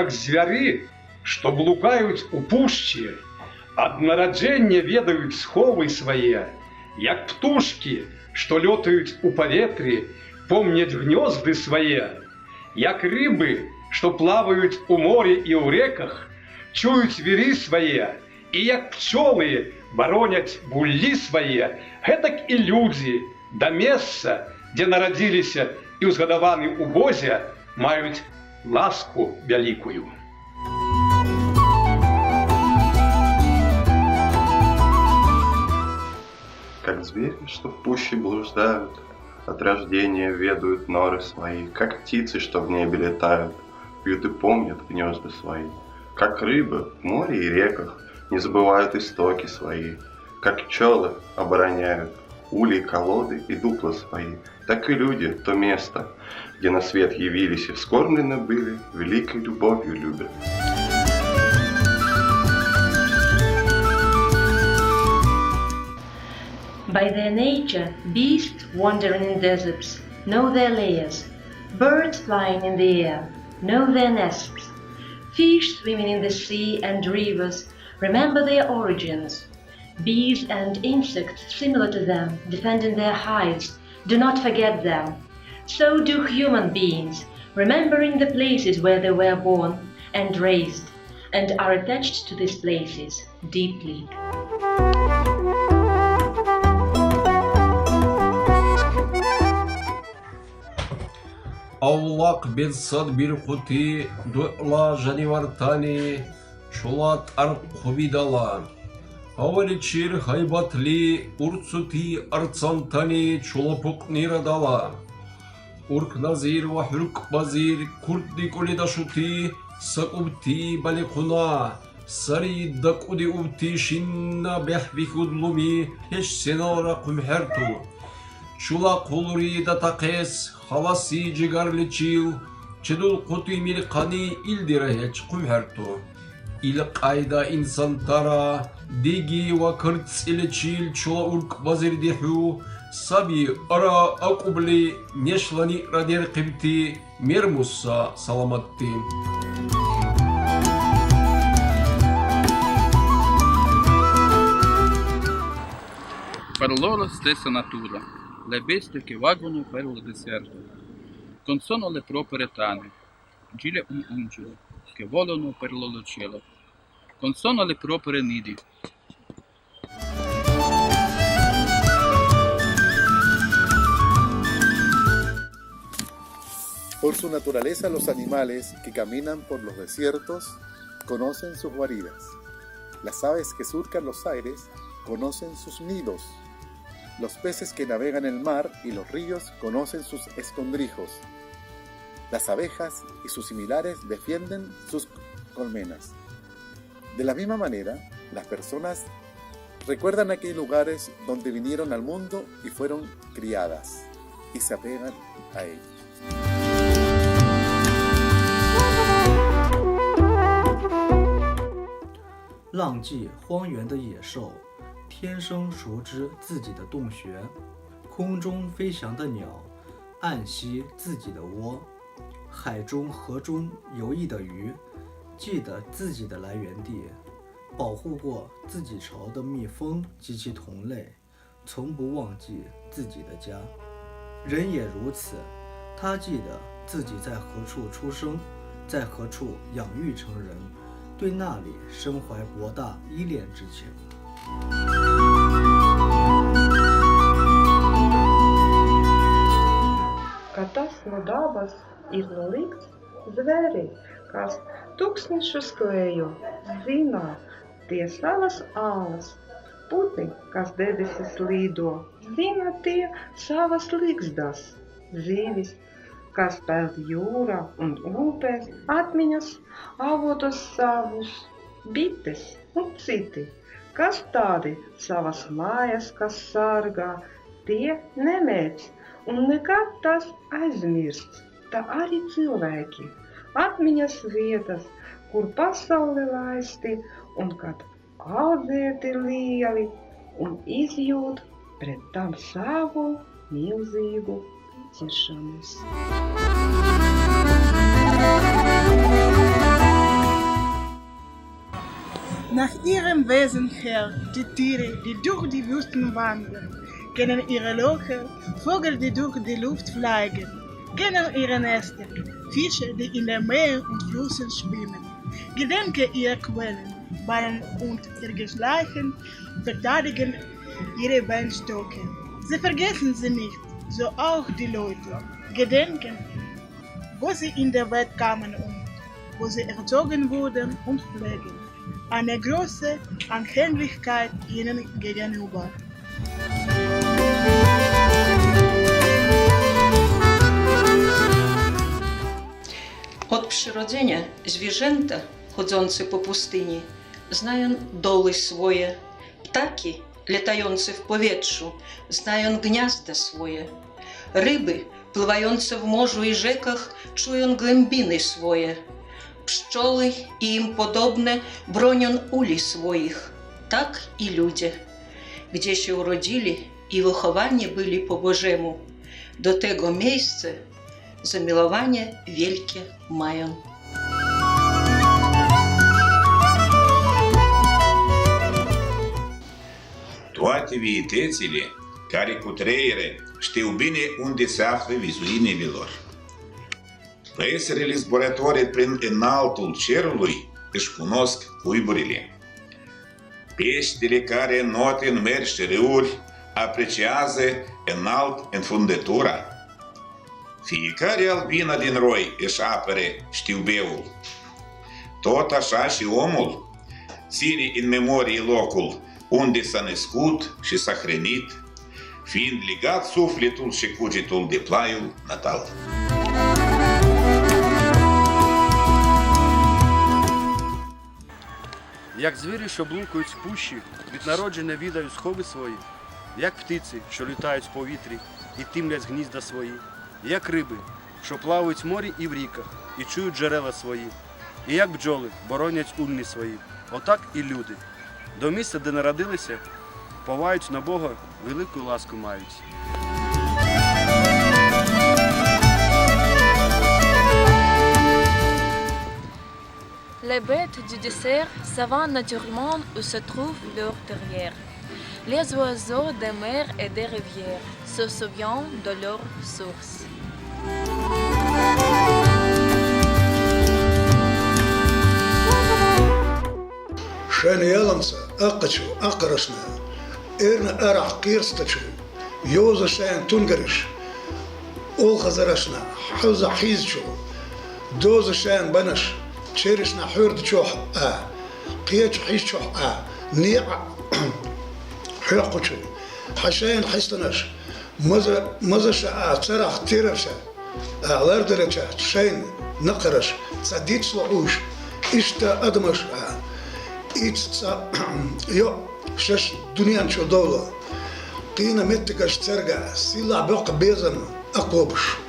як звяры, што блукаюць у пушчы, ад нараджэння ведаюць сховы свае, як птушкі, што лётаюць у паветры, помняць гнёзды свае, як рыбы, што плаваюць у морі і ў рэках, чуюць віры свае, і як пчолы бароняць буллі свае, гэтак і людзі да месца, дзе нарадзіліся і ўзгадаваны ў Бозе, маюць ласку вялікую. Как звери, что в пуще блуждают, от рождения ведают норы свои, как птицы, что в небе летают, пьют и помнят гнезда свои, как рыбы в море и реках не забывают истоки свои, как пчелы обороняют улей, колоды и дупла свои, так и люди то место, где на свет явились и вскормлены были, великой любовью любят. By their nature, beasts wandering in deserts know their lairs, birds flying in the air know their nests, fish swimming in the sea and rivers remember their origins, bees and insects similar to them, defending their hides, do not forget them. So do human beings, remembering the places where they were born and raised, and are attached to these places deeply. Аулақ бетсад бір құты, дула және вартани, чулат арп құбидала. Аваличир хайбатли, урцути арцантани, чулапук нирадала. Урк назир ва хурк базир, курдди кулидашути, сакубти баликуна, сари дакуди убти шинна бехви худлуми, хеш сенора кумхерту. Чула кулури датақес, халаси джигарличил, чедул қути милқани илдирахеч кумхерту. Илқайда инсантара, диги ва кырциличил чула урк базир диху, саби ара акубли нешлани радер қибти, мермуса саламатти. Per loro stessa natura, le bestie che vagano per il deserto, non sono le proprie tane, gile un angelo, che volano per il cielo, non sono le proprie nidi. Por su naturaleza, los animales que caminan por los desiertos conocen sus guaridas. Las aves que surcan los aires conocen sus nidos. Los peces que navegan el mar y los ríos conocen sus escondrijos. Las abejas y sus similares defienden sus colmenas. De la misma manera, las personas recuerdan aquellos lugares donde vinieron al mundo y fueron criadas y se apegan a ellos. 浪迹荒原的野兽，天生熟知自己的洞穴；空中飞翔的鸟，暗惜自己的窝；海中、河中游弋的鱼，记得自己的来源地；保护过自己巢的蜜蜂及其同类，从不忘记自己的家。人也如此，他记得自己在何处出生，在何处养育成人，对那里深怀博大依恋之情。Ka tas no dabas ir likts zveri, kas tūkstnešus klejo, zina, tie savas ālas, putni, kas debesis līdo, zina tie savas liksdas, zīvis, kas peld jūrā un upēs, atmiņas avotos savus, bites un citi, kas tādi savas mājas, kas sargā, tie nemēdz un nekad tas aizmirsts, tā arī cilvēki, atmiņas vietas, kur pasauli laisti un kad audzēti lieli un izjūt pret tam savu milzīgu ciešanos. Nach ihrem Wesen her, die Tiere, die durch die Wüsten wandern, kennen ihre Löcher, Vögel, die durch die Luft fliegen, kennen ihre Nester, Fische, die in den Meeren und Flüssen schwimmen, gedenke ihrer Quellen, Weinen und ihresgleichen verteidigen ihre Beinstöcke. Sie vergessen sie nicht, so auch die Leute, gedenken, wo sie in der Welt kamen und wo sie erzogen wurden und pflegen. Eine große Anhänglichkeit ihnen gegenüber. Od przyrodzenia zwierzęta, chodzące po pustyni, znają doły swoje. Ptaki, latające w powietrzu, znają gniazda swoje. Ryby, pływające w morzu i rzekach, czują głębiny swoje. Pszczoły i im podobne bronią uli swoich. Tak i ludzie. Gdzie się urodzili i wychowani byli po Bożemu, do tego miejsca zamiłowanie wielkie mają. Toate vietățile care cutreiere știu bine unde se află vizuinile lor. Păsările zburătoare prin înaltul cerului își cunosc cuiburile. Peștele care înotă în mări și râuri apreciază înalt înfundătura. Fiecare albină din roi își apere știubeul. Tot așa și omul ține în memorie locul unde s-a născut și s-a hrănit, fiind legat sufletul și cugetul de plaiul natal. Як звірі, що блукають в пущі, від народження відають схови свої, як птиці, що літають в повітрі і тимлять гнізда свої, як риби, що плавають в морі і в ріках, і чують джерела свої, і як бджоли боронять ульні свої, отак і люди. До місця, де народилися, повають на Бога, велику ласку мають. Les bêtes du désert savent naturellement où se trouve leur terrière. Les oiseaux des mers et des rivières se souviennent de leur source. شان يلمسا أقشو أقرشنا إرنا أرح قيرستشو يوزا شان تنقرش أول خزرشنا حوزا حيزشو دوزا شان بنش تشيرشنا حورد شوح قيتش حيش شوح نيع حيقشو حشين حيستنش مزا شا تسرح تيرشا لردرشا شين نقرش تصديت صلعوش إشتا أدمش إيتسا يو شش دنيا شو دولة قينا متكش ترجع سيلا بق بيزن أقوبش